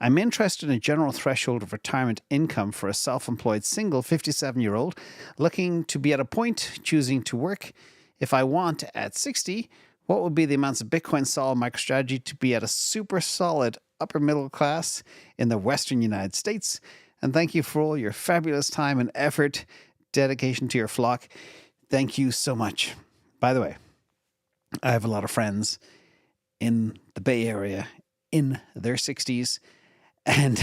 I'm interested in a general threshold of retirement income for a self-employed single 57-year-old looking to be at a point choosing to work. If I want at 60, what would be the amounts of Bitcoin, Sol, MicroStrategy to be at a super solid upper middle class in the Western United States? And thank you for all your fabulous time and effort, dedication to your flock. Thank you so much. By the way, I have a lot of friends in the Bay Area in their 60s, and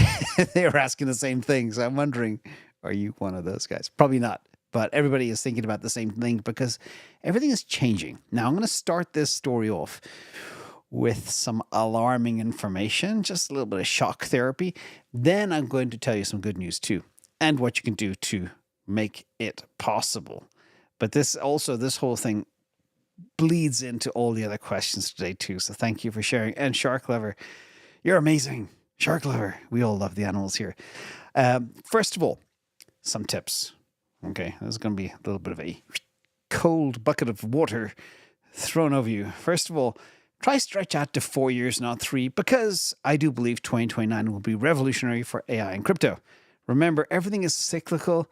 they were asking the same thing. So I'm wondering, are you one of those guys? Probably not. But everybody is thinking about the same thing because everything is changing. Now, I'm going to start this story off with some alarming information, just a little bit of shock therapy. Then I'm going to tell you some good news too, and what you can do to make it possible. But this whole thing bleeds into all the other questions today too. So thank you for sharing. And Shark Lover, you're amazing. Shark Lover, we all love the animals here. First of all, some tips. Okay, this is going to be a little bit of a cold bucket of water thrown over you. First of all, try stretch out to 4 years, not 3, because I do believe 2029 will be revolutionary for AI and crypto. Remember, everything is cyclical,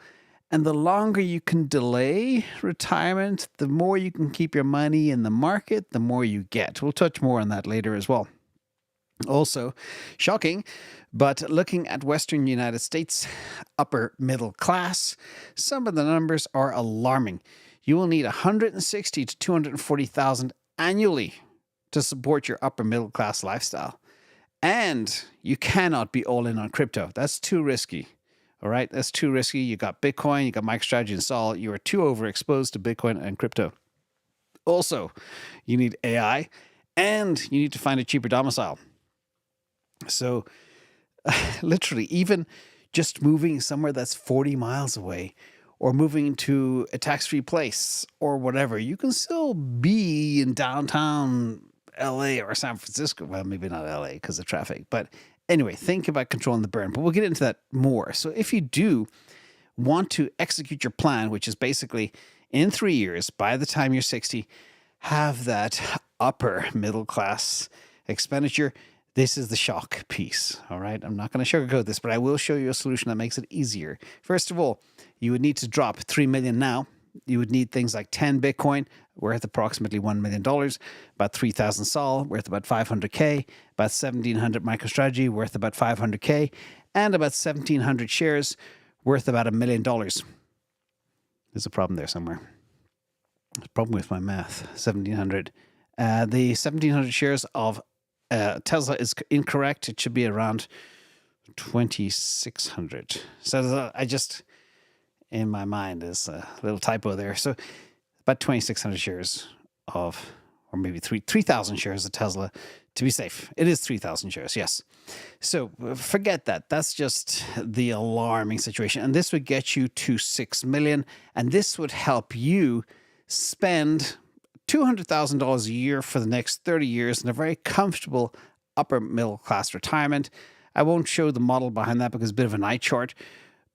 and the longer you can delay retirement, the more you can keep your money in the market, the more you get. We'll touch more on that later as well. Also, shocking, but looking at Western United States upper middle class, some of the numbers are alarming. You will need 160 to 240,000 annually to support your upper middle class lifestyle. And you cannot be all in on crypto. That's too risky. All right, that's too risky. You got Bitcoin, you got MicroStrategy and Sol. You are too overexposed to Bitcoin and crypto. Also, you need AI, and you need to find a cheaper domicile. So literally, even just moving somewhere that's 40 miles away or moving to a tax-free place or whatever, you can still be in downtown LA or San Francisco. Well, maybe not LA because of traffic. But anyway, think about controlling the burn. But we'll get into that more. So if you do want to execute your plan, which is basically in 3 years, by the time you're 60, have that upper middle class expenditure, this is the shock piece, all right? I'm not going to sugarcoat this, but I will show you a solution that makes it easier. First of all, you would need to drop $3 million now. You would need things like 10 Bitcoin, worth approximately $1 million, about 3,000 Sol, worth about 500K, about 1,700 MicroStrategy, worth about 500K, and about 1,700 shares, worth about $1 million. There's a problem there somewhere. There's a problem with my math. 1,700. The 1,700 shares of Tesla is incorrect. It should be around 2,600. So I just, in my mind, is a little typo there. So about 2,600 shares of, or maybe 3,000 shares of Tesla to be safe. It is 3,000 shares, yes. So forget that. That's just the alarming situation. And this would get you to 6 million. And this would help you spend $200,000 a year for the next 30 years in a very comfortable upper middle class retirement. I won't show the model behind that because it's a bit of an eye chart,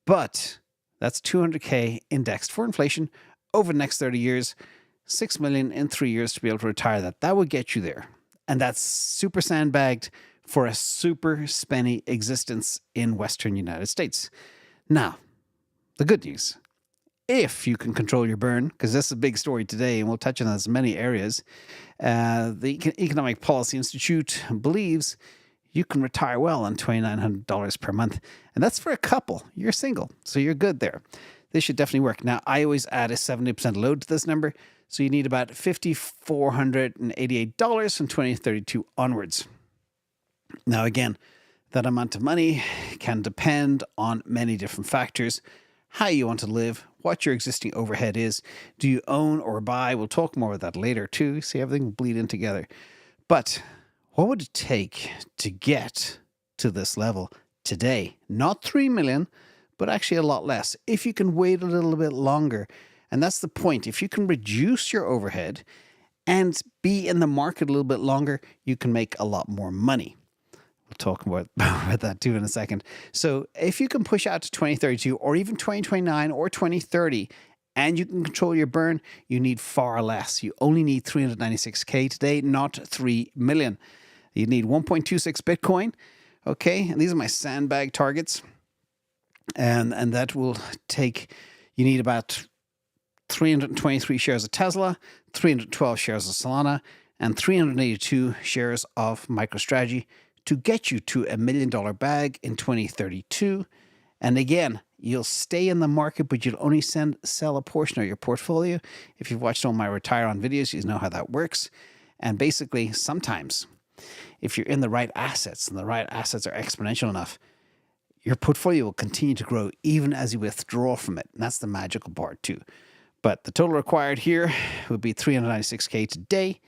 but that's 200K indexed for inflation over the next 30 years, 6 million in 3 years to be able to retire that. That would get you there. And that's super sandbagged for a super spenny existence in Western United States. Now, the good news. If you can control your burn, because this is a big story today, and we'll touch on this in many areas, the Economic Policy Institute believes you can retire well on $2,900 per month. And that's for a couple. You're single, so you're good there. This should definitely work. Now, I always add a 70% load to this number, so you need about $5,488 from 2032 onwards. Now, again, that amount of money can depend on many different factors. How you want to live, what your existing overhead is. Do you own or buy? We'll talk more about that later too. See, everything will bleed in together. But what would it take to get to this level today? Not 3 million, but actually a lot less if you can wait a little bit longer. And that's the point. If you can reduce your overhead and be in the market a little bit longer, you can make a lot more money. We'll talk about that too in a second. So if you can push out to 2032 or even 2029 or 2030 and you can control your burn, you need far less. You only need 396K today, not 3 million. You need 1.26 Bitcoin, Okay, and these are my sandbag targets. And that will take, you need about 323 shares of Tesla, 312 shares of Solana, and 382 shares of MicroStrategy to get you to $1 million bag in 2032. And again, you'll stay in the market, but you'll only sell a portion of your portfolio. If you've watched all my Retire On videos, you know how that works. And basically, sometimes, if you're in the right assets and the right assets are exponential enough, your portfolio will continue to grow even as you withdraw from it. And that's the magical part too. But the total required here would be 396K today.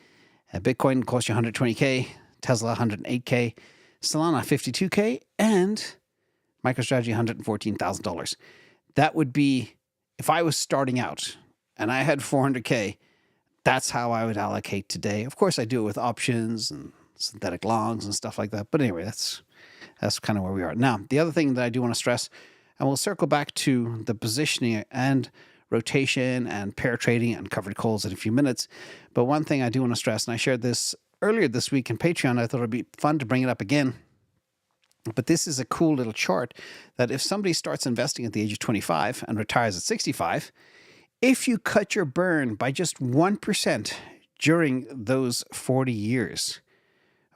Bitcoin costs you 120K, Tesla 108K, Solana 52K, and MicroStrategy $114,000. That would be, if I was starting out and I had 400K, that's how I would allocate today. Of course, I do it with options and synthetic longs and stuff like that. But anyway, that's kind of where we are. Now, the other thing that I do want to stress, and we'll circle back to the positioning and rotation and pair trading and covered calls in a few minutes. But one thing I do want to stress, and I shared this earlier this week in Patreon, I thought it'd be fun to bring it up again. But this is a cool little chart that if somebody starts investing at the age of 25 and retires at 65, if you cut your burn by just 1% during those 40 years,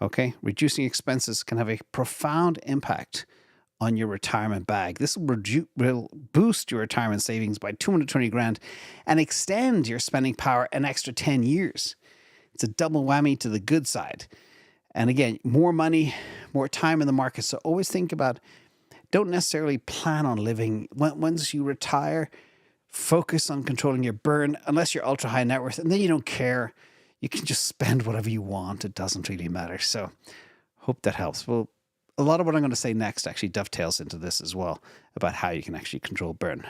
okay, reducing expenses can have a profound impact on your retirement bag. This will boost your retirement savings by 220 grand and extend your spending power an extra 10 years. It's a double whammy to the good side. And again, more money, more time in the market. So always think about, don't necessarily plan on living. Once you retire, focus on controlling your burn, unless you're ultra high net worth, and then you don't care. You can just spend whatever you want. It doesn't really matter. So hope that helps. Well, a lot of what I'm going to say next actually dovetails into this as well, about how you can actually control burn.